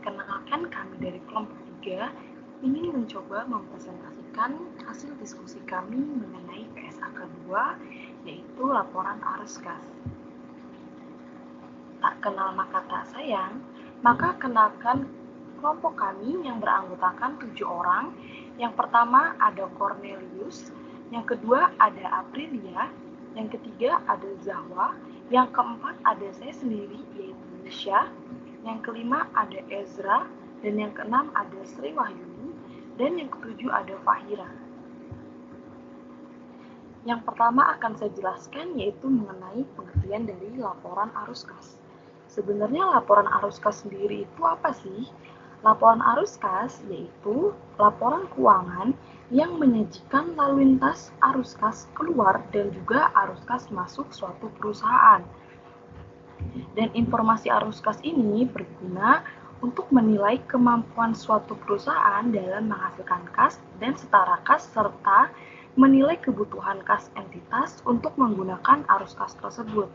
Perkenalkan, kami dari kelompok 3 ingin mencoba mempresentasikan hasil diskusi kami mengenai PSAK 2, yaitu laporan arus kas. Tak kenal maka tak sayang, maka kenalkan kelompok kami yang beranggotakan 7 orang. Yang pertama ada Cornelius, yang kedua ada Aprilia, yang ketiga ada Zahwa, yang keempat ada saya sendiri yaitu Nisha, yang kelima ada Ezra, dan yang keenam ada Sri Wahyuni, dan yang ketujuh ada Fahira. Yang pertama akan saya jelaskan yaitu mengenai pengertian dari laporan arus kas. Sebenarnya laporan arus kas sendiri itu apa sih? Laporan arus kas yaitu laporan keuangan yang menyajikan lalu lintas arus kas keluar dan juga arus kas masuk suatu perusahaan. Dan informasi arus kas ini berguna untuk menilai kemampuan suatu perusahaan dalam menghasilkan kas dan setara kas serta menilai kebutuhan kas entitas untuk menggunakan arus kas tersebut.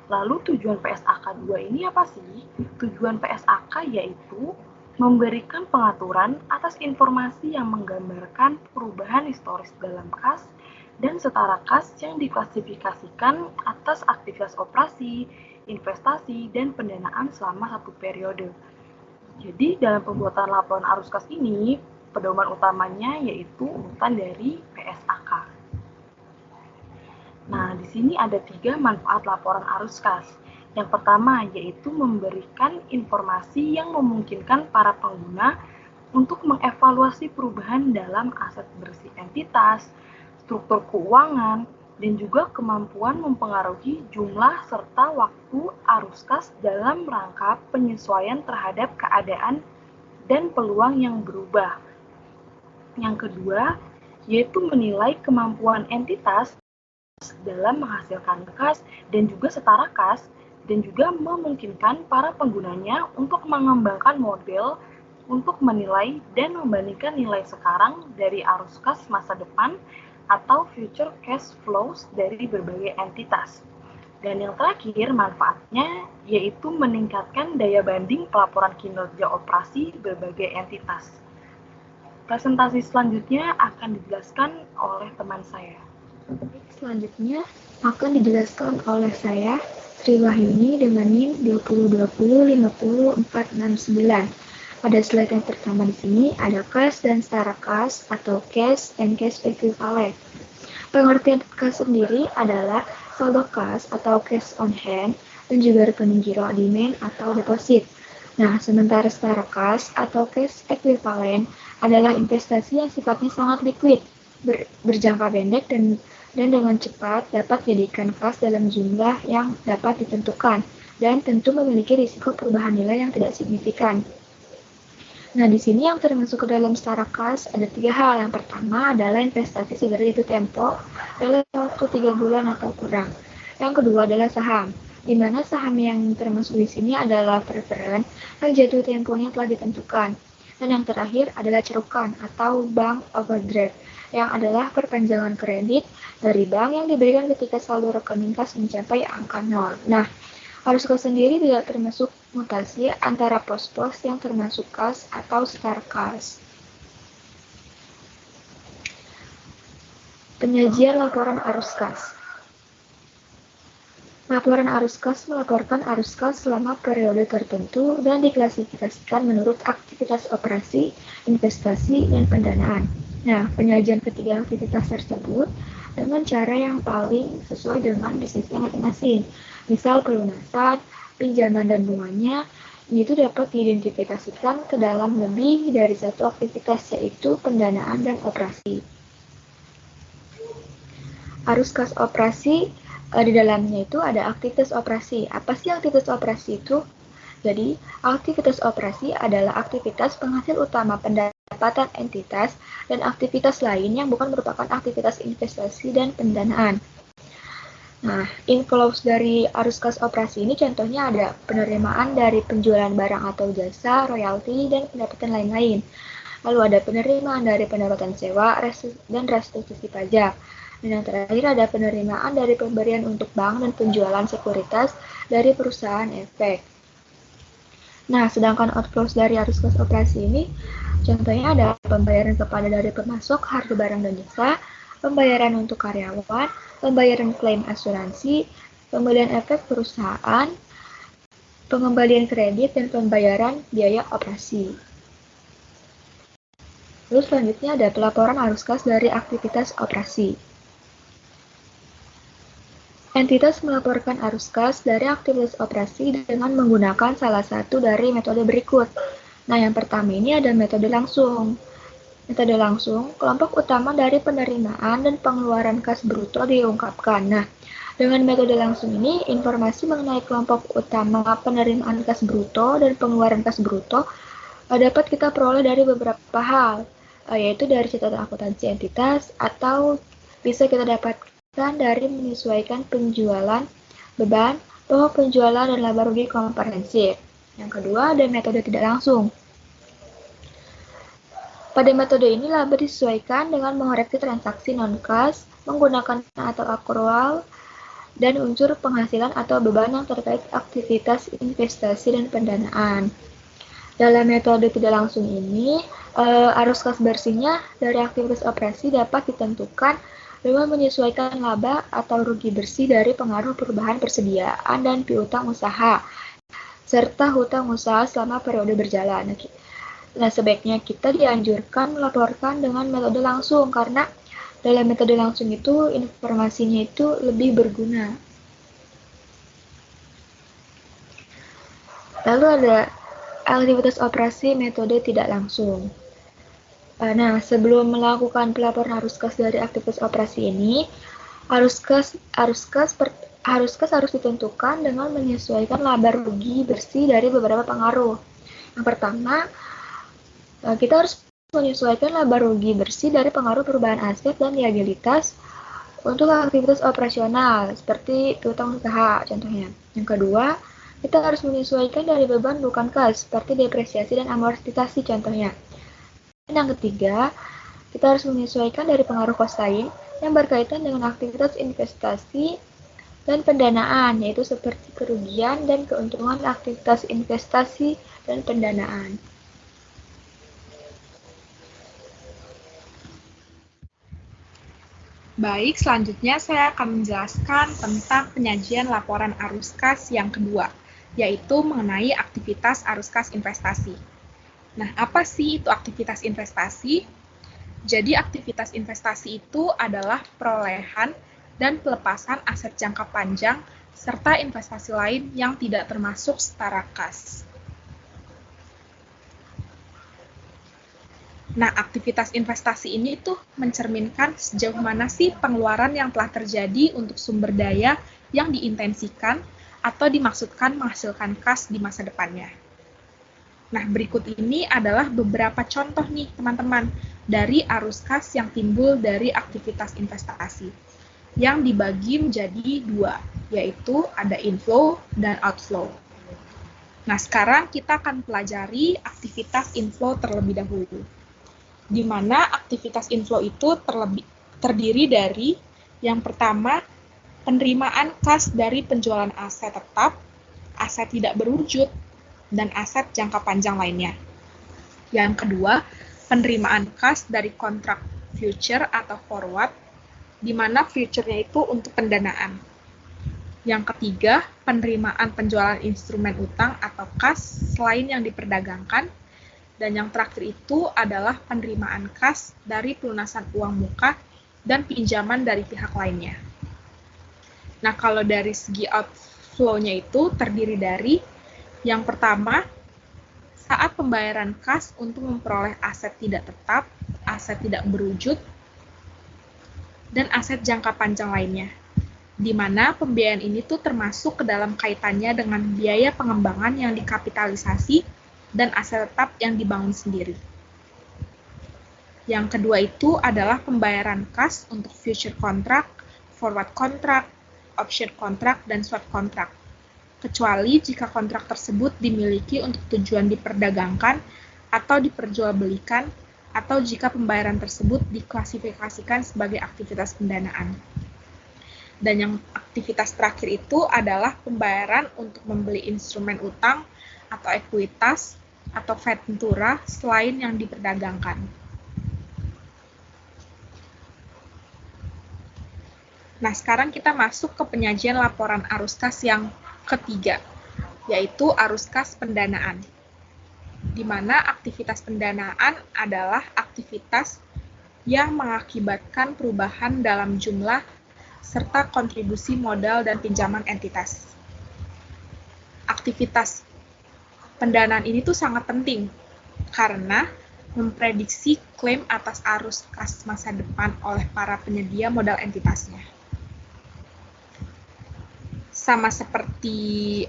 Lalu tujuan PSAK 2 ini apa sih? Tujuan PSAK yaitu memberikan pengaturan atas informasi yang menggambarkan perubahan historis dalam kas dan setara kas yang diklasifikasikan atas aktivitas operasi, investasi, dan pendanaan selama satu periode. Jadi dalam pembuatan laporan arus kas ini, pedoman utamanya yaitu urutan dari PSAK. Nah, di sini ada 3 manfaat laporan arus kas. Yang pertama yaitu memberikan informasi yang memungkinkan para pengguna untuk mengevaluasi perubahan dalam aset bersih entitas, struktur keuangan, dan juga kemampuan mempengaruhi jumlah serta waktu arus kas dalam rangka penyesuaian terhadap keadaan dan peluang yang berubah. Yang kedua, yaitu menilai kemampuan entitas dalam menghasilkan kas dan juga setara kas, dan juga memungkinkan para penggunanya untuk mengembangkan model untuk menilai dan membandingkan nilai sekarang dari arus kas masa depan atau future cash flows dari berbagai entitas. Dan yang terakhir, manfaatnya yaitu meningkatkan daya banding pelaporan kinerja operasi berbagai entitas. Presentasi selanjutnya akan dijelaskan oleh teman saya. Selanjutnya akan dijelaskan oleh saya, Sri Wahyuni dengan NIM 2020500469. Pada slide yang pertama di sini ada cash dan setara kas atau cash and cash equivalent. Pengertian kas sendiri adalah saldo kas atau cash on hand dan juga rekening giro demand atau deposit. Nah, sementara setara kas atau cash equivalent adalah investasi yang sifatnya sangat liquid, berjangka pendek dan dengan cepat dapat dijadikan kas dalam jumlah yang dapat ditentukan dan tentu memiliki risiko perubahan nilai yang tidak signifikan. Nah, di sini yang termasuk ke dalam setara kas ada 3 hal. Yang pertama adalah investasi seperti itu tempo dalam waktu 3 bulan atau kurang. Yang kedua adalah saham, di mana saham yang termasuk di sini adalah preferen yang jatuh temponya telah ditentukan. Dan yang terakhir adalah cerukan atau bank overdraft, yang adalah perpanjangan kredit dari bank yang diberikan ketika saldo rekening kas mencapai angka 0. Nah, arus kas sendiri tidak termasuk mutasi antara pos-pos yang termasuk kas atau setara kas. Penyajian laporan arus kas. Laporan arus kas melaporkan arus kas selama periode tertentu dan diklasifikasikan menurut aktivitas operasi, investasi, dan pendanaan. Nah, penyajian ketiga aktivitas tersebut dengan cara yang paling sesuai dengan bisnisnya masing-masing. Misal pelunasan, pinjaman dan bunganya, itu dapat diidentifikasikan ke dalam lebih dari satu aktivitas, yaitu pendanaan dan operasi. Arus kas operasi, di dalamnya itu ada aktivitas operasi. Apa sih aktivitas operasi itu? Jadi, aktivitas operasi adalah aktivitas penghasil utama pendapatan entitas dan aktivitas lain yang bukan merupakan aktivitas investasi dan pendanaan. Nah, inflows dari arus kas operasi ini contohnya ada penerimaan dari penjualan barang atau jasa, royalti, dan pendapatan lain-lain. Lalu ada penerimaan dari pendapatan sewa dan restitusi pajak. Dan yang terakhir ada penerimaan dari pemberian untuk bank dan penjualan sekuritas dari perusahaan efek. Nah, sedangkan outflows dari arus kas operasi ini contohnya ada pembayaran kepada dari pemasok harga barang dan jasa, pembayaran untuk karyawan, pembayaran klaim asuransi, pembelian efek perusahaan, pengembalian kredit, dan pembayaran biaya operasi. Lalu selanjutnya ada pelaporan arus kas dari aktivitas operasi. Entitas melaporkan arus kas dari aktivitas operasi dengan menggunakan salah satu dari metode berikut. Nah, yang pertama ini ada metode langsung. Metode langsung, kelompok utama dari penerimaan dan pengeluaran kas bruto diungkapkan. Nah, dengan metode langsung ini, informasi mengenai kelompok utama penerimaan kas bruto dan pengeluaran kas bruto dapat kita peroleh dari beberapa hal, yaitu dari catatan akuntansi entitas, atau bisa kita dapatkan dari menyesuaikan penjualan beban, pokok penjualan, dan laba rugi komprehensif. Yang kedua, ada metode tidak langsung. Pada metode ini, laba disesuaikan dengan mengoreksi transaksi non-kas, menggunakan atau akrual, dan unsur penghasilan atau beban yang terkait aktivitas investasi dan pendanaan. Dalam metode tidak langsung ini, arus kas bersihnya dari aktivitas operasi dapat ditentukan dengan menyesuaikan laba atau rugi bersih dari pengaruh perubahan persediaan dan piutang usaha, serta hutang usaha selama periode berjalan. Nah, sebaiknya kita dianjurkan melaporkan dengan metode langsung, karena dalam metode langsung itu informasinya itu lebih berguna. Lalu ada aktivitas operasi metode tidak langsung. Nah, sebelum melakukan pelaporan arus kas dari aktivitas operasi ini, arus kas harus ditentukan dengan menyesuaikan laba rugi bersih dari beberapa pengaruh. Yang pertama, kita harus menyesuaikan laba rugi bersih dari pengaruh perubahan aset dan liabilitas untuk aktivitas operasional, seperti piutang usaha contohnya. Yang kedua, kita harus menyesuaikan dari beban bukan kas, seperti depresiasi dan amortisasi contohnya. Dan yang ketiga, kita harus menyesuaikan dari pengaruh kos lain yang berkaitan dengan aktivitas investasi dan pendanaan, yaitu seperti kerugian dan keuntungan aktivitas investasi dan pendanaan. Baik, selanjutnya saya akan menjelaskan tentang penyajian laporan arus kas yang kedua, yaitu mengenai aktivitas arus kas investasi. Nah, apa sih itu aktivitas investasi? Jadi, aktivitas investasi itu adalah perolehan dan pelepasan aset jangka panjang serta investasi lain yang tidak termasuk setara kas. Nah, aktivitas investasi ini tuh mencerminkan sejauh mana sih pengeluaran yang telah terjadi untuk sumber daya yang diintensikan atau dimaksudkan menghasilkan kas di masa depannya. Nah, berikut ini adalah beberapa contoh nih, teman-teman, dari arus kas yang timbul dari aktivitas investasi, yang dibagi menjadi dua, yaitu ada inflow dan outflow. Nah, sekarang kita akan pelajari aktivitas inflow terlebih dahulu, di mana aktivitas inflow itu terdiri dari yang pertama, penerimaan kas dari penjualan aset tetap, aset tidak berwujud, dan aset jangka panjang lainnya. Yang kedua, penerimaan kas dari kontrak future atau forward, di mana future-nya itu untuk pendanaan. Yang ketiga, penerimaan penjualan instrumen utang atau kas selain yang diperdagangkan. Dan yang terakhir itu adalah penerimaan kas dari pelunasan uang muka dan pinjaman dari pihak lainnya. Nah, kalau dari segi outflow-nya itu terdiri dari yang pertama, saat pembayaran kas untuk memperoleh aset tidak tetap, aset tidak berwujud, dan aset jangka panjang lainnya, di mana pembiayaan ini tuh termasuk ke dalam kaitannya dengan biaya pengembangan yang dikapitalisasi dan aset tetap yang dibangun sendiri. Yang kedua itu adalah pembayaran kas untuk future contract, forward contract, option contract, dan swap contract. Kecuali jika kontrak tersebut dimiliki untuk tujuan diperdagangkan atau diperjualbelikan, atau jika pembayaran tersebut diklasifikasikan sebagai aktivitas pendanaan. Dan yang aktivitas terakhir itu adalah pembayaran untuk membeli instrumen utang atau ekuitas, atau ventura selain yang diperdagangkan. Nah, sekarang kita masuk ke penyajian laporan arus kas yang ketiga, yaitu arus kas pendanaan, di mana aktivitas pendanaan adalah aktivitas yang mengakibatkan perubahan dalam jumlah serta kontribusi modal dan pinjaman entitas. Aktivitas pendanaan ini tuh sangat penting karena memprediksi klaim atas arus kas masa depan oleh para penyedia modal entitasnya. Sama seperti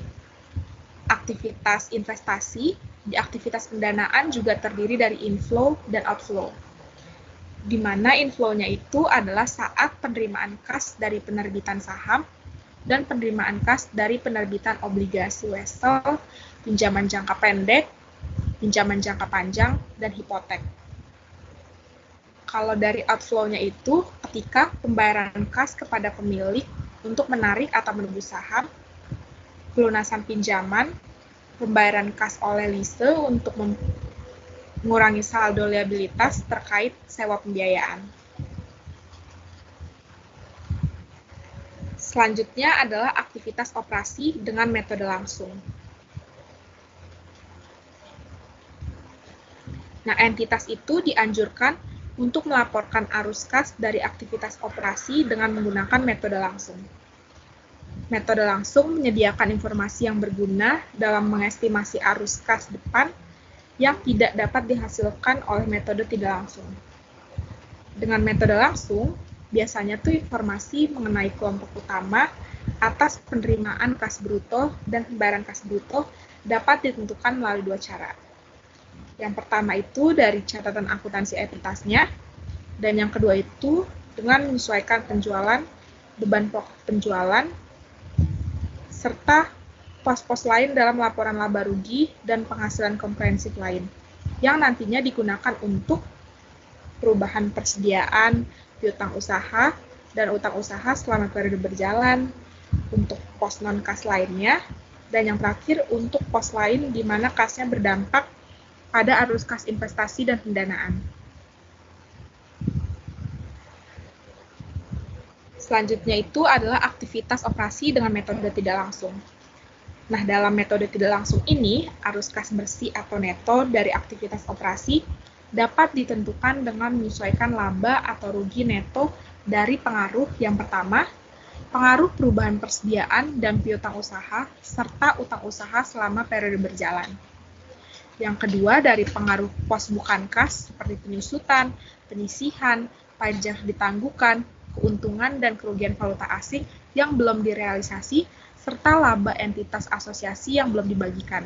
aktivitas investasi, di aktivitas pendanaan juga terdiri dari inflow dan outflow. Di mana inflow-nya itu adalah saat penerimaan kas dari penerbitan saham dan penerimaan kas dari penerbitan obligasi wesel, pinjaman jangka pendek, pinjaman jangka panjang, dan hipotek. Kalau dari outflow-nya itu ketika pembayaran kas kepada pemilik untuk menarik atau menebus saham, pelunasan pinjaman, pembayaran kas oleh lise untuk mengurangi saldo liabilitas terkait sewa pembiayaan. Selanjutnya adalah aktivitas operasi dengan metode langsung. Nah, entitas itu dianjurkan untuk melaporkan arus kas dari aktivitas operasi dengan menggunakan metode langsung. Metode langsung menyediakan informasi yang berguna dalam mengestimasi arus kas depan yang tidak dapat dihasilkan oleh metode tidak langsung. Dengan metode langsung, biasanya tuh informasi mengenai kelompok utama atas penerimaan kas bruto dan pembayaran kas bruto dapat ditentukan melalui dua cara. Yang pertama itu dari catatan akuntansi entitasnya, dan yang kedua itu dengan menyesuaikan penjualan, beban pokok penjualan, serta pos-pos lain dalam laporan laba rugi dan penghasilan komprehensif lain, yang nantinya digunakan untuk perubahan persediaan, piutang usaha, dan utang usaha selama periode berjalan, untuk pos non-kas lainnya, dan yang terakhir untuk pos lain di mana kasnya berdampak pada arus kas investasi dan pendanaan. Selanjutnya itu adalah aktivitas operasi dengan metode tidak langsung. Nah, dalam metode tidak langsung ini, arus kas bersih atau neto dari aktivitas operasi dapat ditentukan dengan menyesuaikan laba atau rugi neto dari pengaruh yang pertama, pengaruh perubahan persediaan dan piutang usaha, serta utang usaha selama periode berjalan. Yang kedua, dari pengaruh pos bukan kas seperti penyusutan, penyisihan, pajak ditangguhkan, keuntungan dan kerugian valuta asing yang belum direalisasi, serta laba entitas asosiasi yang belum dibagikan.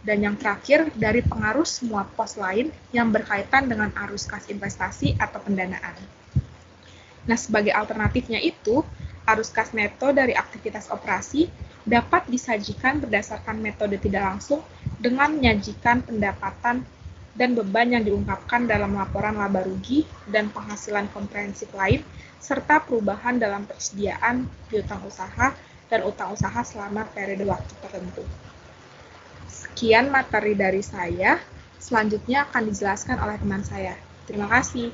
Dan yang terakhir, dari pengaruh semua pos lain yang berkaitan dengan arus kas investasi atau pendanaan. Nah, sebagai alternatifnya itu, arus kas neto dari aktivitas operasi dapat disajikan berdasarkan metode tidak langsung dengan menyajikan pendapatan dan beban yang diungkapkan dalam laporan laba rugi dan penghasilan komprehensif lain, serta perubahan dalam persediaan, piutang usaha, dan utang usaha selama periode waktu tertentu. Sekian materi dari saya, selanjutnya akan dijelaskan oleh teman saya. Terima kasih.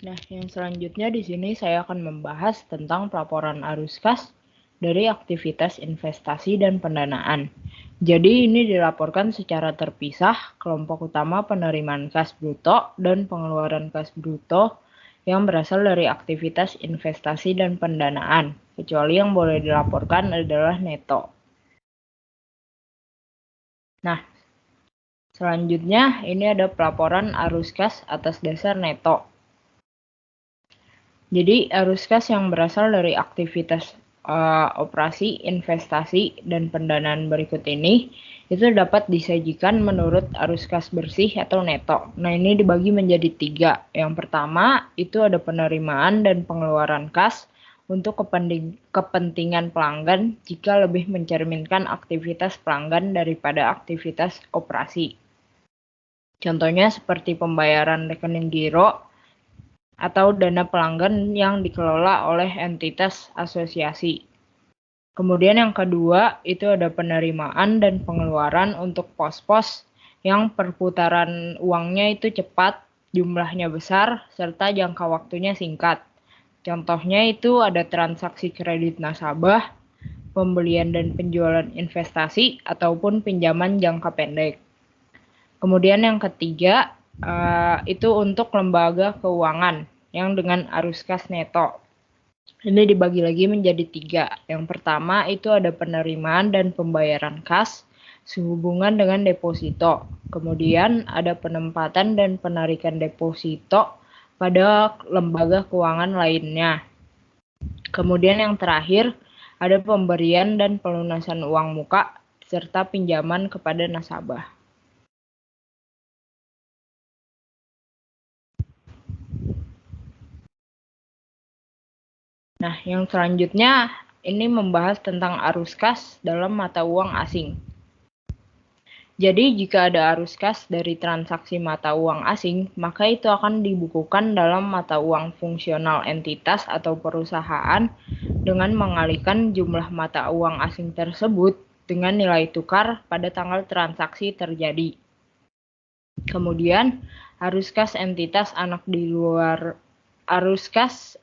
Nah, yang selanjutnya di sini saya akan membahas tentang pelaporan arus kas dari aktivitas investasi dan pendanaan. Jadi ini dilaporkan secara terpisah kelompok utama penerimaan kas bruto dan pengeluaran kas bruto yang berasal dari aktivitas investasi dan pendanaan, kecuali yang boleh dilaporkan adalah neto. Nah, selanjutnya ini ada pelaporan arus kas atas dasar neto. Jadi arus kas yang berasal dari aktivitas operasi, investasi, dan pendanaan berikut ini itu dapat disajikan menurut arus kas bersih atau neto. Nah, ini dibagi menjadi 3. Yang pertama itu ada penerimaan dan pengeluaran kas untuk kepentingan pelanggan jika lebih mencerminkan aktivitas pelanggan daripada aktivitas operasi. Contohnya seperti pembayaran rekening giro atau dana pelanggan yang dikelola oleh entitas asosiasi. Kemudian yang kedua, itu ada penerimaan dan pengeluaran untuk pos-pos yang perputaran uangnya itu cepat, jumlahnya besar, serta jangka waktunya singkat. Contohnya itu ada transaksi kredit nasabah, pembelian dan penjualan investasi, ataupun pinjaman jangka pendek. Kemudian yang ketiga, itu untuk lembaga keuangan yang dengan arus kas neto. Ini dibagi lagi menjadi 3. Yang pertama itu ada penerimaan dan pembayaran kas sehubungan dengan deposito. Kemudian ada penempatan dan penarikan deposito pada lembaga keuangan lainnya. Kemudian yang terakhir ada pemberian dan pelunasan uang muka serta pinjaman kepada nasabah. Nah, yang selanjutnya ini membahas tentang arus kas dalam mata uang asing. Jadi, jika ada arus kas dari transaksi mata uang asing, maka itu akan dibukukan dalam mata uang fungsional entitas atau perusahaan dengan mengalihkan jumlah mata uang asing tersebut dengan nilai tukar pada tanggal transaksi terjadi. Kemudian, arus kas entitas anak di luar arus kas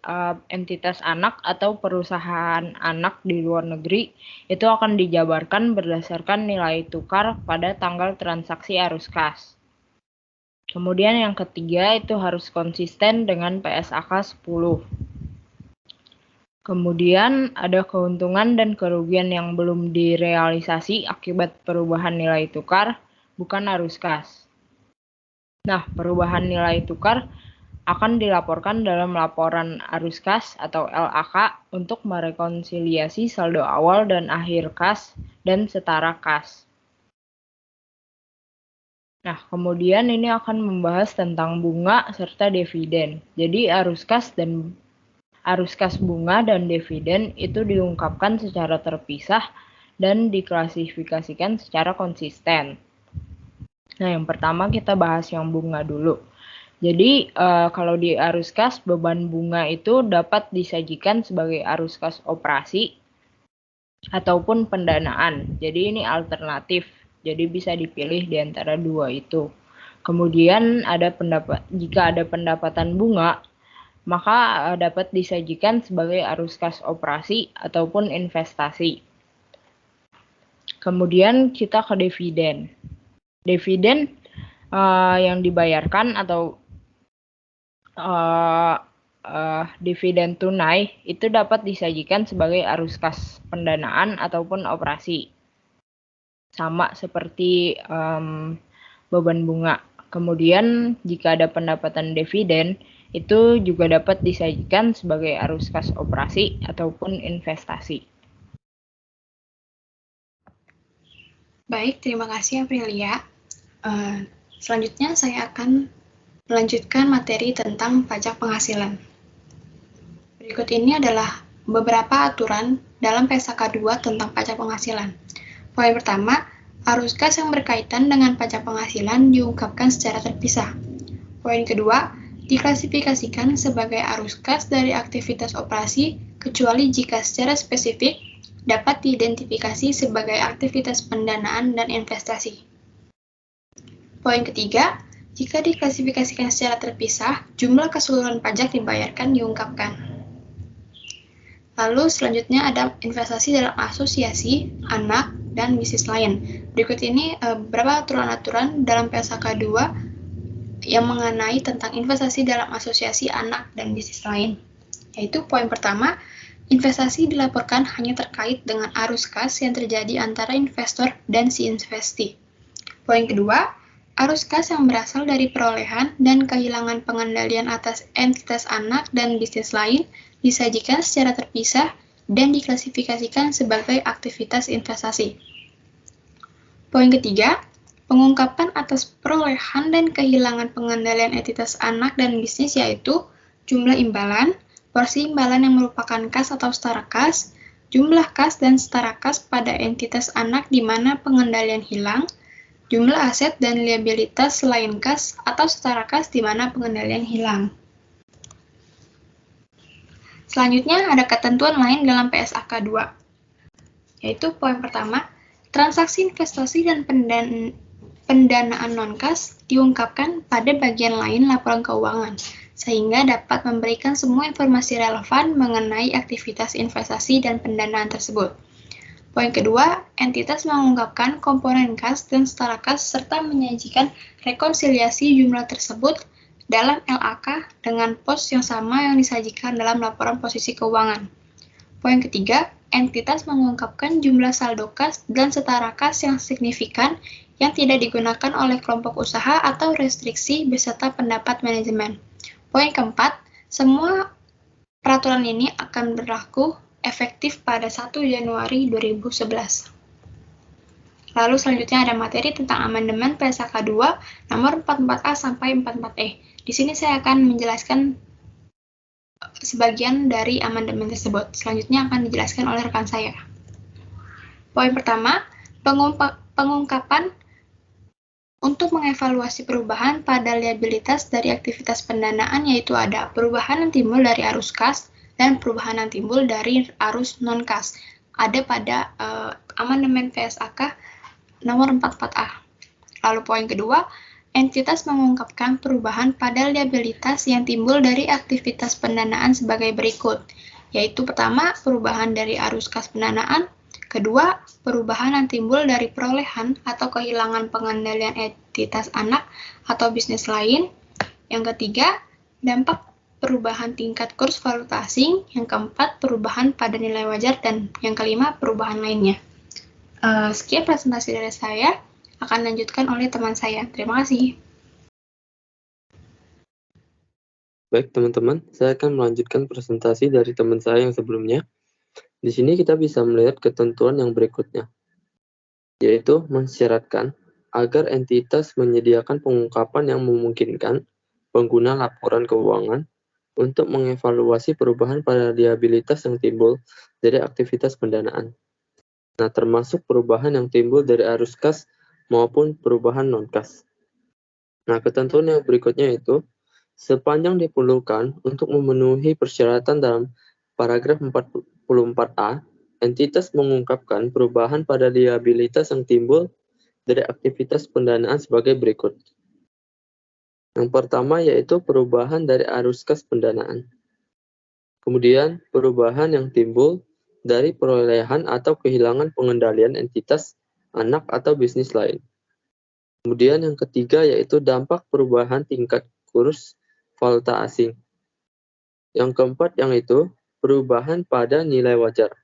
entitas anak atau perusahaan anak di luar negeri itu akan dijabarkan berdasarkan nilai tukar pada tanggal transaksi arus kas. Kemudian yang ketiga itu harus konsisten dengan PSAK 10. Kemudian ada keuntungan dan kerugian yang belum direalisasi akibat perubahan nilai tukar, bukan arus kas. Nah, perubahan nilai tukar akan dilaporkan dalam laporan arus kas atau LAK untuk merekonsiliasi saldo awal dan akhir kas dan setara kas. Nah, kemudian ini akan membahas tentang bunga serta dividen. Jadi arus kas bunga dan dividen itu diungkapkan secara terpisah dan diklasifikasikan secara konsisten. Nah, yang pertama kita bahas yang bunga dulu. Jadi, kalau di arus kas, beban bunga itu dapat disajikan sebagai arus kas operasi ataupun pendanaan. Jadi, ini alternatif. Jadi, bisa dipilih di antara dua itu. Kemudian, jika ada pendapatan bunga, maka dapat disajikan sebagai arus kas operasi ataupun investasi. Kemudian, kita ke dividen. Dividen yang dibayarkan atau dividen tunai itu dapat disajikan sebagai arus kas pendanaan ataupun operasi, sama seperti beban bunga. Kemudian jika ada pendapatan dividen itu juga dapat disajikan sebagai arus kas operasi ataupun investasi. Baik, terima kasih Aprilia. Selanjutnya saya akan melanjutkan materi tentang pajak penghasilan. Berikut ini adalah beberapa aturan dalam PSAK 2 tentang pajak penghasilan. Poin pertama, arus kas yang berkaitan dengan pajak penghasilan diungkapkan secara terpisah. Poin kedua, diklasifikasikan sebagai arus kas dari aktivitas operasi kecuali jika secara spesifik dapat diidentifikasi sebagai aktivitas pendanaan dan investasi. Poin ketiga, jika diklasifikasikan secara terpisah, jumlah keseluruhan pajak dibayarkan diungkapkan. Lalu selanjutnya ada investasi dalam asosiasi, anak, dan bisnis lain. Berikut ini beberapa aturan-aturan dalam PSAK 2 yang mengenai tentang investasi dalam asosiasi, anak, dan bisnis lain. Yaitu poin pertama, investasi dilaporkan hanya terkait dengan arus kas yang terjadi antara investor dan si investi. Poin kedua, arus kas yang berasal dari perolehan dan kehilangan pengendalian atas entitas anak dan bisnis lain disajikan secara terpisah dan diklasifikasikan sebagai aktivitas investasi. Poin ketiga, pengungkapan atas perolehan dan kehilangan pengendalian entitas anak dan bisnis yaitu jumlah imbalan, porsi imbalan yang merupakan kas atau setara kas, jumlah kas dan setara kas pada entitas anak di mana pengendalian hilang, jumlah aset dan liabilitas selain kas atau setara kas di mana pengendalian hilang. Selanjutnya ada ketentuan lain dalam PSAK 2. yaitu poin pertama, transaksi investasi dan pendanaan non-kas diungkapkan pada bagian lain laporan keuangan, sehingga dapat memberikan semua informasi relevan mengenai aktivitas investasi dan pendanaan tersebut. Poin kedua, entitas mengungkapkan komponen kas dan setara kas serta menyajikan rekonsiliasi jumlah tersebut dalam LAK dengan pos yang sama yang disajikan dalam laporan posisi keuangan. Poin ketiga, entitas mengungkapkan jumlah saldo kas dan setara kas yang signifikan yang tidak digunakan oleh kelompok usaha atau restriksi beserta pendapat manajemen. Poin keempat, semua peraturan ini akan berlaku efektif pada 1 Januari 2011. Lalu selanjutnya ada materi tentang amandemen PSAK 2 nomor 44A sampai 44E. Di sini saya akan menjelaskan sebagian dari amandemen tersebut. Selanjutnya akan dijelaskan oleh rekan saya. Poin pertama, pengungkapan untuk mengevaluasi perubahan pada liabilitas dari aktivitas pendanaan, yaitu ada perubahan yang timbul dari arus kas dan perubahan yang timbul dari arus non-kas. Ada pada amandemen PSAK nomor 44A. Lalu poin kedua, entitas mengungkapkan perubahan pada liabilitas yang timbul dari aktivitas pendanaan sebagai berikut, yaitu pertama, perubahan dari arus kas pendanaan, kedua, perubahan yang timbul dari perolehan atau kehilangan pengendalian entitas anak atau bisnis lain, yang ketiga, dampak perubahan tingkat kurs valuta asing, yang keempat, perubahan pada nilai wajar, dan yang kelima, perubahan lainnya. Sekian presentasi dari saya, akan lanjutkan oleh teman saya. Terima kasih. Baik teman-teman, saya akan melanjutkan presentasi dari teman saya yang sebelumnya. Di sini kita bisa melihat ketentuan yang berikutnya, yaitu mensyaratkan agar entitas menyediakan pengungkapan yang memungkinkan pengguna laporan keuangan untuk mengevaluasi perubahan pada liabilitas yang timbul dari aktivitas pendanaan. Nah, termasuk perubahan yang timbul dari arus kas maupun perubahan non-kas. Nah, ketentuan yang berikutnya itu, sepanjang diperlukan untuk memenuhi persyaratan dalam paragraf 44A, entitas mengungkapkan perubahan pada liabilitas yang timbul dari aktivitas pendanaan sebagai berikut. Yang pertama yaitu perubahan dari arus kas pendanaan. Kemudian, perubahan yang timbul dari perolehan atau kehilangan pengendalian entitas anak atau bisnis lain. Kemudian yang ketiga yaitu dampak perubahan tingkat kurs valuta asing. Yang keempat yang itu perubahan pada nilai wajar.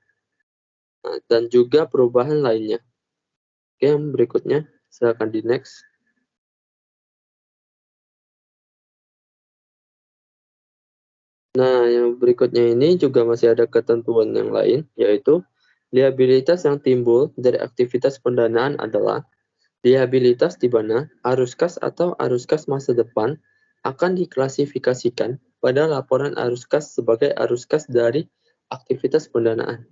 Nah, dan juga perubahan lainnya. Oke, yang berikutnya silakan di next. Nah, yang berikutnya ini juga masih ada ketentuan yang lain, yaitu liabilitas yang timbul dari aktivitas pendanaan adalah liabilitas di mana arus kas atau arus kas masa depan akan diklasifikasikan pada laporan arus kas sebagai arus kas dari aktivitas pendanaan.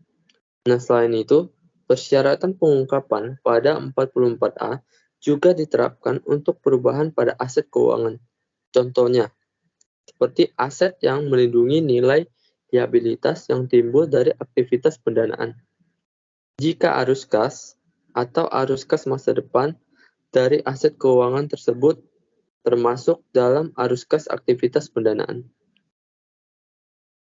Nah, selain itu, persyaratan pengungkapan pada 44A juga diterapkan untuk perubahan pada aset keuangan. Contohnya, seperti aset yang melindungi nilai liabilitas yang timbul dari aktivitas pendanaan. Jika arus kas atau arus kas masa depan dari aset keuangan tersebut termasuk dalam arus kas aktivitas pendanaan.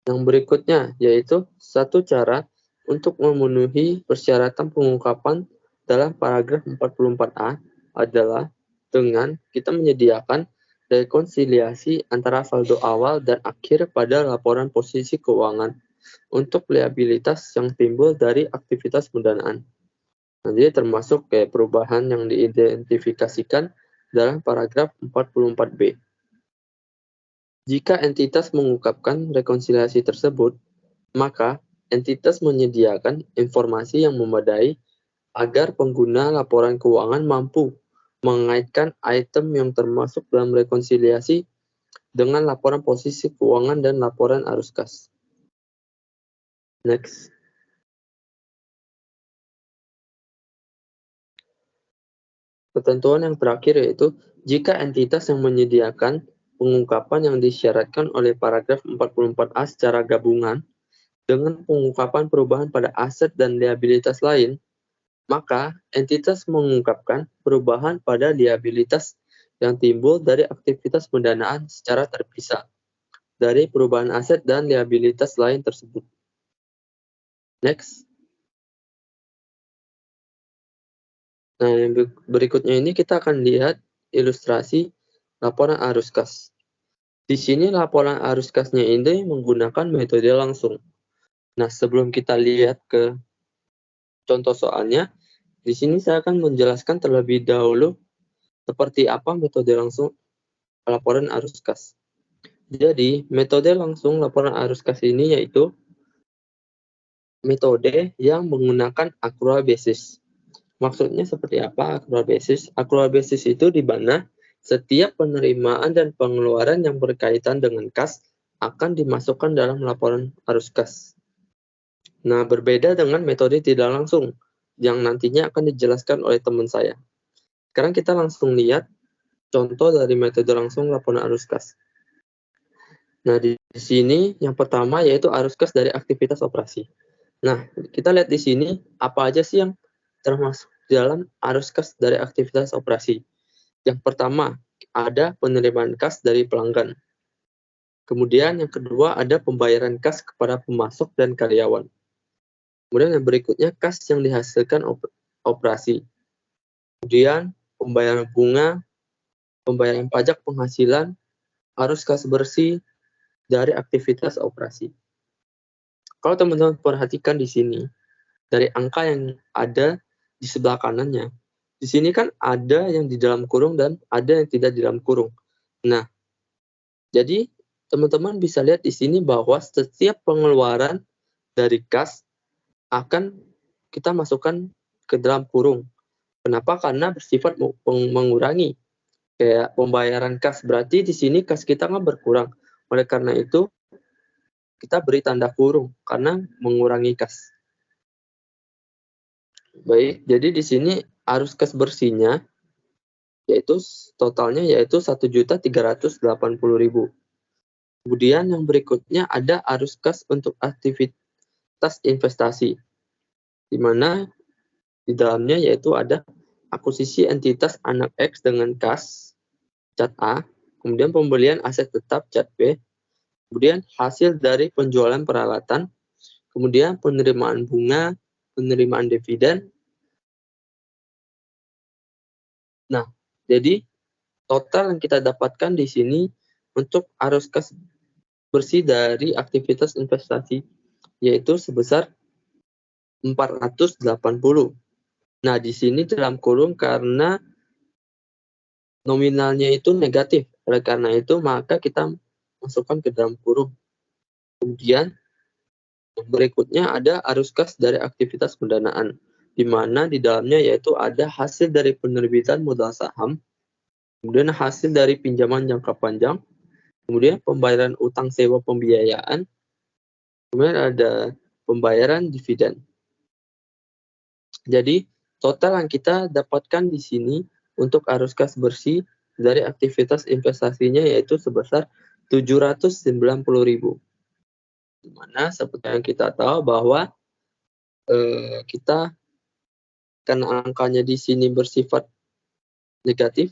Yang berikutnya yaitu satu cara untuk memenuhi persyaratan pengungkapan dalam paragraf 44A adalah dengan kita menyediakan rekonsiliasi antara saldo awal dan akhir pada laporan posisi keuangan untuk liabilitas yang timbul dari aktivitas pendanaan. Nah, jadi termasuk kayak perubahan yang diidentifikasikan dalam paragraf 44B. Jika entitas mengungkapkan rekonsiliasi tersebut, maka entitas menyediakan informasi yang memadai agar pengguna laporan keuangan mampu mengaitkan item yang termasuk dalam rekonsiliasi dengan laporan posisi keuangan dan laporan arus kas. Next. Ketentuan yang terakhir yaitu jika entitas yang menyediakan pengungkapan yang disyaratkan oleh paragraf 44A secara gabungan Dengan pengungkapan perubahan pada aset dan liabilitas lain, maka entitas mengungkapkan perubahan pada liabilitas yang timbul dari aktivitas pendanaan secara terpisah dari perubahan aset dan liabilitas lain tersebut. Next. Nah, yang berikutnya ini kita akan lihat ilustrasi laporan arus kas. Di sini laporan arus kasnya ini menggunakan metode langsung. Nah, sebelum kita lihat ke contoh soalnya, di sini saya akan menjelaskan terlebih dahulu seperti apa metode langsung laporan arus kas. Jadi, metode langsung laporan arus kas ini yaitu metode yang menggunakan accrual basis. Maksudnya seperti apa accrual basis? Accrual basis itu di mana setiap penerimaan dan pengeluaran yang berkaitan dengan kas akan dimasukkan dalam laporan arus kas. Nah, berbeda dengan metode tidak langsung yang nantinya akan dijelaskan oleh teman saya. Sekarang kita langsung lihat contoh dari metode langsung laporan arus kas. Nah, di sini yang pertama yaitu arus kas dari aktivitas operasi. Nah, kita lihat di sini apa aja sih yang termasuk dalam arus kas dari aktivitas operasi. Yang pertama, ada penerimaan kas dari pelanggan. Kemudian yang kedua ada pembayaran kas kepada pemasok dan karyawan. Kemudian yang berikutnya kas yang dihasilkan operasi. Kemudian pembayaran bunga, pembayaran pajak penghasilan, arus kas bersih dari aktivitas operasi. Kalau teman-teman perhatikan di sini, dari angka yang ada di sebelah kanannya, di sini kan ada yang di dalam kurung dan ada yang tidak di dalam kurung. Nah, jadi teman-teman bisa lihat di sini bahwa setiap pengeluaran dari kas akan kita masukkan ke dalam kurung. Kenapa? Karena bersifat mengurangi. Kayak pembayaran kas, berarti di sini kas kita nggak berkurang. Oleh karena itu, kita beri tanda kurung karena mengurangi kas. Baik, jadi di sini arus kas bersihnya yaitu totalnya yaitu 1.380.000. Kemudian yang berikutnya ada arus kas untuk aktivitas investasi, di mana di dalamnya yaitu ada akuisisi entitas anak X dengan kas cat A, kemudian pembelian aset tetap cat B, kemudian hasil dari penjualan peralatan, kemudian penerimaan bunga, penerimaan dividen. Nah, jadi total yang kita dapatkan di sini untuk arus kas bersih dari aktivitas investasi yaitu sebesar 480. Nah, di sini dalam kurung karena nominalnya itu negatif. Oleh karena itu, maka kita masukkan ke dalam kurung. Kemudian berikutnya ada arus kas dari aktivitas pendanaan, di mana di dalamnya yaitu ada hasil dari penerbitan modal saham, kemudian hasil dari pinjaman jangka panjang, kemudian pembayaran utang sewa pembiayaan, kemudian ada pembayaran dividen. Jadi, total yang kita dapatkan di sini untuk arus kas bersih dari aktivitas investasinya yaitu sebesar 790.000. Di mana seperti yang kita tahu bahwa kita karena angkanya di sini bersifat negatif,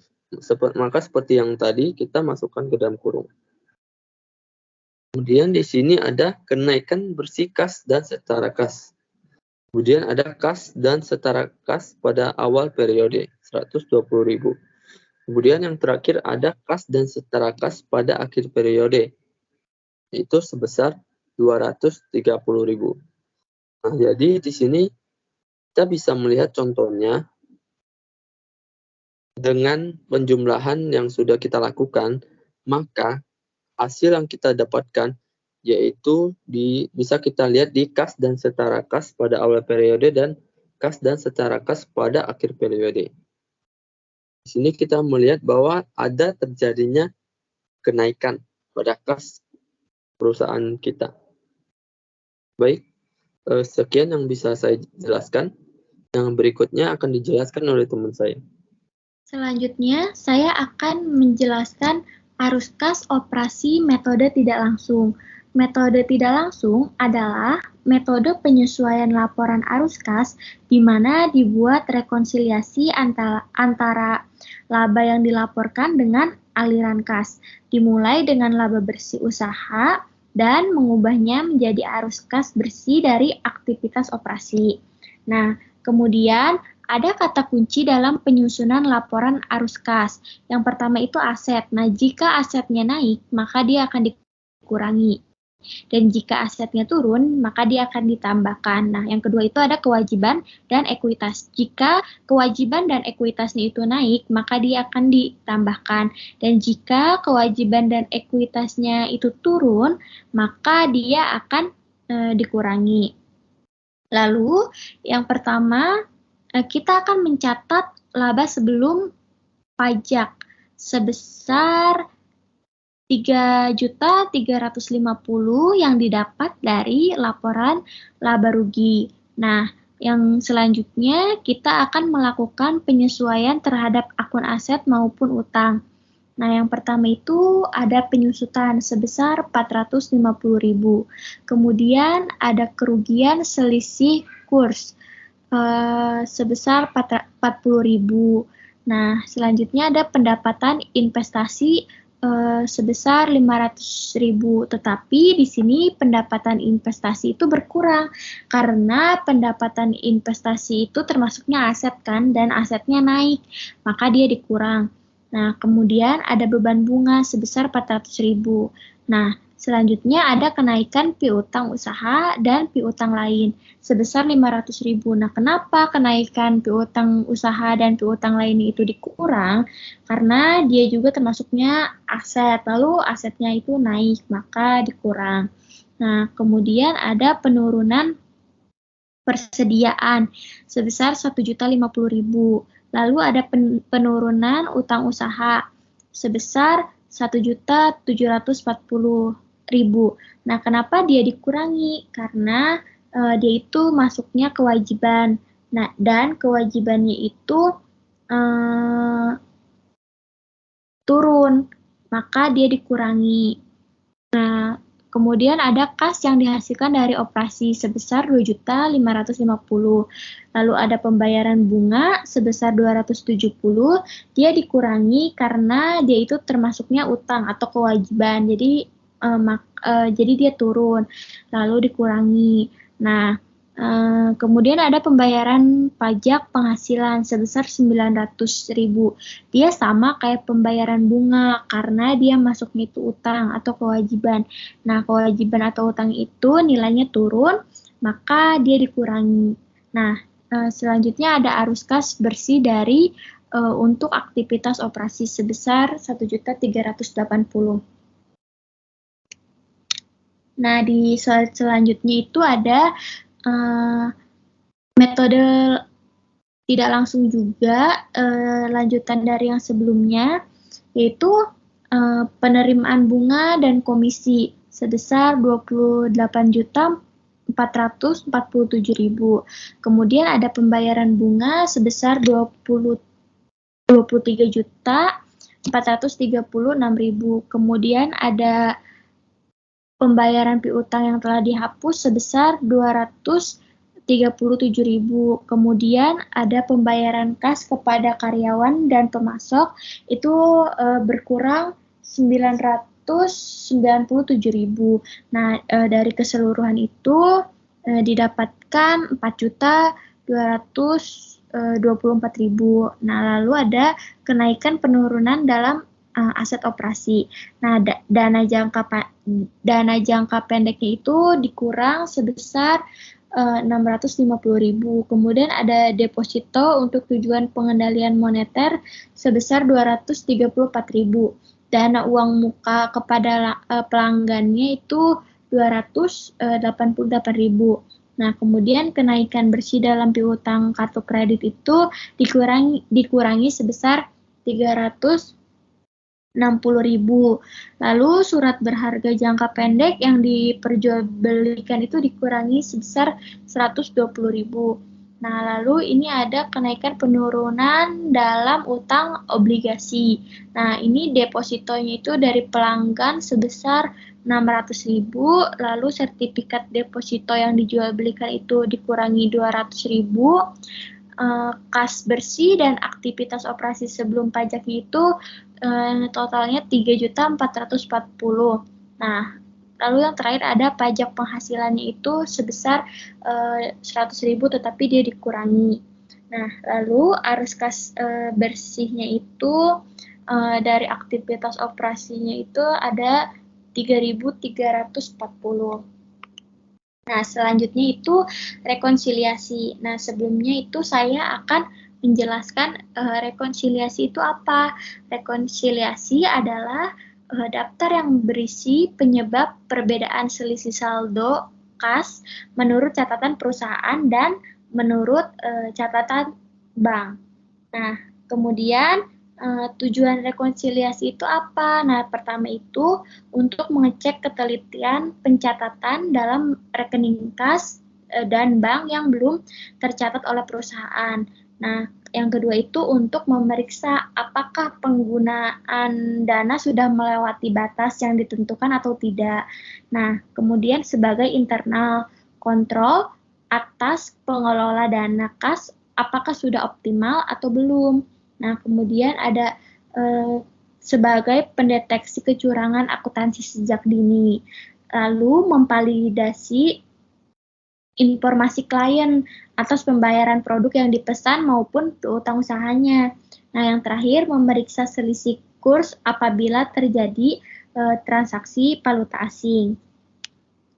maka seperti yang tadi kita masukkan ke dalam kurung. Kemudian di sini ada kenaikan bersih kas dan setara kas. Kemudian ada kas dan setara kas pada awal periode 120.000. Kemudian yang terakhir ada kas dan setara kas pada akhir periode, yaitu sebesar 230.000. Nah, jadi di sini kita bisa melihat contohnya dengan penjumlahan yang sudah kita lakukan, maka hasil yang kita dapatkan yaitu bisa kita lihat di kas dan setara kas pada awal periode dan kas dan setara kas pada akhir periode. Di sini kita melihat bahwa ada terjadinya kenaikan pada kas perusahaan kita. Baik, sekian yang bisa saya jelaskan. Yang berikutnya akan dijelaskan oleh teman saya. Selanjutnya, saya akan menjelaskan arus kas operasi metode tidak langsung. Metode tidak langsung adalah metode penyesuaian laporan arus kas di mana dibuat rekonsiliasi antara laba yang dilaporkan dengan aliran kas, dimulai dengan laba bersih usaha dan mengubahnya menjadi arus kas bersih dari aktivitas operasi. Nah, kemudian ada kata kunci dalam penyusunan laporan arus kas. Yang pertama itu aset. Nah, jika asetnya naik, maka dia akan dikurangi. Dan jika asetnya turun, maka dia akan ditambahkan. Nah, yang kedua itu ada kewajiban dan ekuitas. Jika kewajiban dan ekuitasnya itu naik, maka dia akan ditambahkan. Dan jika kewajiban dan ekuitasnya itu turun, maka dia akan dikurangi. Lalu, yang pertama, kita akan mencatat laba sebelum pajak sebesar 3.350.000 yang didapat dari laporan laba rugi. Nah, yang selanjutnya kita akan melakukan penyesuaian terhadap akun aset maupun utang. Nah, yang pertama itu ada penyusutan sebesar 450.000. Kemudian ada kerugian selisih kurs sebesar 40.000. Nah, selanjutnya ada pendapatan investasi sebesar 500.000, tetapi di sini pendapatan investasi itu berkurang karena pendapatan investasi itu termasuknya aset kan, dan asetnya naik, maka dia dikurang. Nah, kemudian ada beban bunga sebesar 400.000. Nah, selanjutnya ada kenaikan piutang usaha dan piutang lain sebesar 500.000. Nah, kenapa kenaikan piutang usaha dan piutang lain itu dikurang? Karena dia juga termasuknya aset, lalu asetnya itu naik, maka dikurang. Nah, kemudian ada penurunan persediaan sebesar 1.050.000. Lalu ada penurunan utang usaha sebesar 1.740.000. Nah, kenapa dia dikurangi? Karena dia itu masuknya kewajiban. Nah, dan kewajibannya itu turun, maka dia dikurangi. Nah, kemudian ada kas yang dihasilkan dari operasi sebesar 2.550.000. Lalu ada pembayaran bunga sebesar 270, dia dikurangi karena dia itu termasuknya utang atau kewajiban. Jadi dia turun, lalu dikurangi. Nah, kemudian ada pembayaran pajak penghasilan sebesar 900.000. Dia sama kayak pembayaran bunga karena dia masuknya itu utang atau kewajiban. Nah, kewajiban atau utang itu nilainya turun, maka dia dikurangi. Nah, selanjutnya ada arus kas bersih dari untuk aktivitas operasi sebesar 1.380.000. Nah, di slide selanjutnya itu ada metode tidak langsung juga, lanjutan dari yang sebelumnya, yaitu penerimaan bunga dan komisi sebesar 28.447.000. Kemudian ada pembayaran bunga sebesar 23.436.000. Kemudian ada pembayaran piutang yang telah dihapus sebesar 237.000. Kemudian ada pembayaran kas kepada karyawan dan pemasok itu berkurang 997.000. Nah, dari keseluruhan itu didapatkan 4.224.000. Nah, lalu ada kenaikan penurunan dalam aset operasi. Nah, dana jangka pendeknya itu dikurang sebesar 650.000. Kemudian ada deposito untuk tujuan pengendalian moneter sebesar 234.000. Dana uang muka kepada pelanggannya itu 288.000. Nah, kemudian kenaikan bersih dalam piutang kartu kredit itu dikurangi sebesar 360.000. Lalu surat berharga jangka pendek yang diperjualbelikan itu dikurangi sebesar 120.000. Nah, lalu ini ada kenaikan penurunan dalam utang obligasi. Nah, ini depositonya itu dari pelanggan sebesar 600.000, lalu sertifikat deposito yang dijual belikan itu dikurangi 200.000, kas bersih dan aktivitas operasi sebelum pajak itu totalnya 3.440.000. Nah, lalu yang terakhir ada pajak penghasilannya itu sebesar 100.000 tetapi dia dikurangi. Nah, lalu arus kas bersihnya itu dari aktivitas operasinya itu ada 3.340. Nah, selanjutnya itu rekonsiliasi. Nah, sebelumnya itu saya akan menjelaskan rekonsiliasi itu apa. Rekonsiliasi adalah daftar yang berisi penyebab perbedaan selisih saldo kas menurut catatan perusahaan dan menurut catatan bank. Nah, kemudian tujuan rekonsiliasi itu apa? Nah, pertama itu untuk mengecek ketelitian pencatatan dalam rekening kas dan bank yang belum tercatat oleh perusahaan. Nah, yang kedua itu untuk memeriksa apakah penggunaan dana sudah melewati batas yang ditentukan atau tidak. Nah, kemudian sebagai internal kontrol atas pengelola dana kas apakah sudah optimal atau belum. Nah, kemudian ada sebagai pendeteksi kecurangan akuntansi sejak dini. Lalu memvalidasi informasi klien atas pembayaran produk yang dipesan maupun piutang usahanya. Nah, yang terakhir memeriksa selisih kurs apabila terjadi transaksi valuta asing.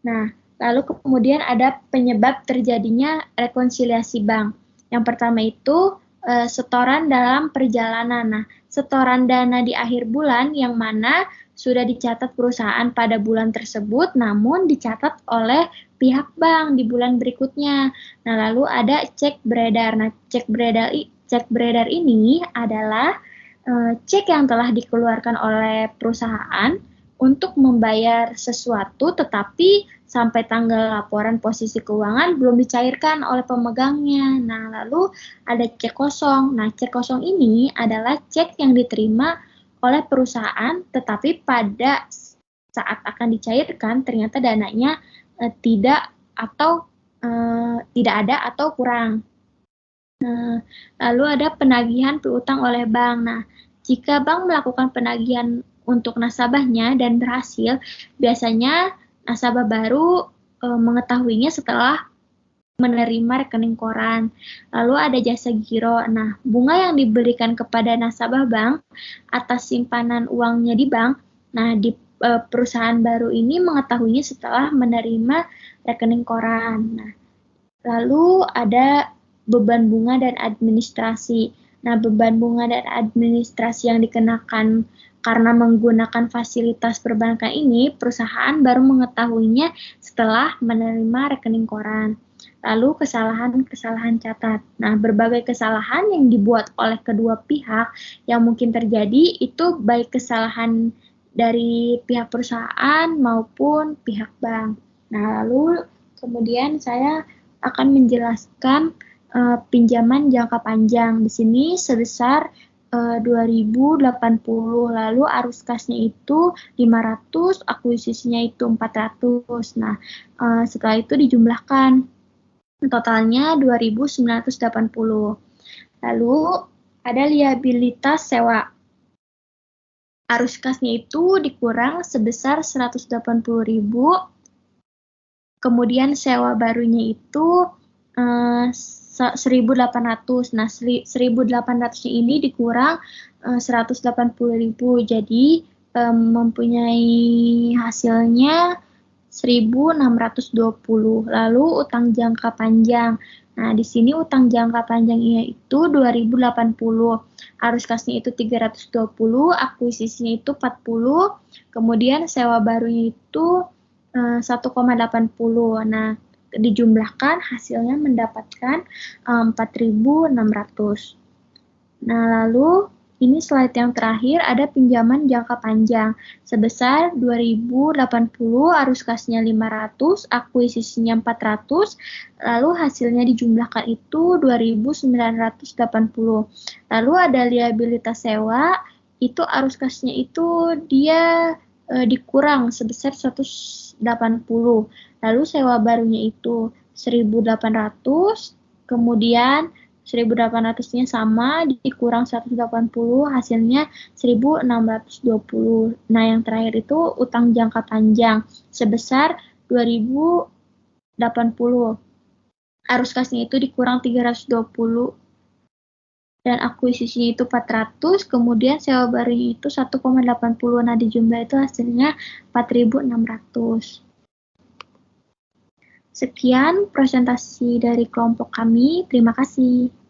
Nah, lalu kemudian ada penyebab terjadinya rekonsiliasi bank. Yang pertama itu setoran dalam perjalanan. Nah, setoran dana di akhir bulan yang mana sudah dicatat perusahaan pada bulan tersebut namun dicatat oleh pihak bank di bulan berikutnya. Nah, lalu ada cek beredar. Nah, cek beredar ini adalah cek yang telah dikeluarkan oleh perusahaan untuk membayar sesuatu tetapi sampai tanggal laporan posisi keuangan belum dicairkan oleh pemegangnya. Nah, lalu ada cek kosong. Nah, cek kosong ini adalah cek yang diterima oleh perusahaan tetapi pada saat akan dicairkan ternyata dananya tidak ada atau kurang. Lalu ada penagihan piutang oleh bank. Nah, jika bank melakukan penagihan untuk nasabahnya dan berhasil, biasanya nasabah baru mengetahuinya setelah menerima rekening koran. Lalu ada jasa giro. Nah, bunga yang diberikan kepada nasabah bank atas simpanan uangnya di bank. Nah, di perusahaan baru ini mengetahuinya setelah menerima rekening koran. Nah, lalu ada beban bunga dan administrasi. Nah, beban bunga dan administrasi yang dikenakan karena menggunakan fasilitas perbankan ini, perusahaan baru mengetahuinya setelah menerima rekening koran. Lalu kesalahan catat. Nah, berbagai kesalahan yang dibuat oleh kedua pihak yang mungkin terjadi itu baik kesalahan dari pihak perusahaan maupun pihak bank. Nah, lalu kemudian saya akan menjelaskan pinjaman jangka panjang. Di sini sebesar 2080, lalu arus kasnya itu 500, akuisisinya itu 400. Nah, setelah itu dijumlahkan totalnya 2.980. Lalu ada liabilitas sewa. Arus kasnya itu dikurang sebesar 180.000. Kemudian sewa barunya itu 1.800. Nah, 1.800 ini dikurang 180.000. Jadi mempunyai hasilnya 1.620. Lalu utang jangka panjang. Nah, di sini utang jangka panjangnya itu 2.080. Arus kasnya itu 320, akuisisinya itu 40. Kemudian sewa barunya itu 1,80. Nah, dijumlahkan hasilnya mendapatkan 4.600. Nah, lalu ini slide yang terakhir ada pinjaman jangka panjang sebesar 2.080, arus kasnya 500, akuisisinya 400, lalu hasilnya dijumlahkan itu 2.980. Lalu ada liabilitas sewa, itu arus kasnya itu dia dikurang sebesar 180. Lalu sewa barunya itu 1.800, kemudian 1.800-nya sama, dikurang 180, hasilnya 1.620. Nah, yang terakhir itu utang jangka panjang sebesar 2.080. Arus kasnya itu dikurang 320 dan akuisisinya itu 400, kemudian sewa barunya itu 1,80. Nah, dijumlah itu hasilnya 4.600. Sekian presentasi dari kelompok kami. Terima kasih.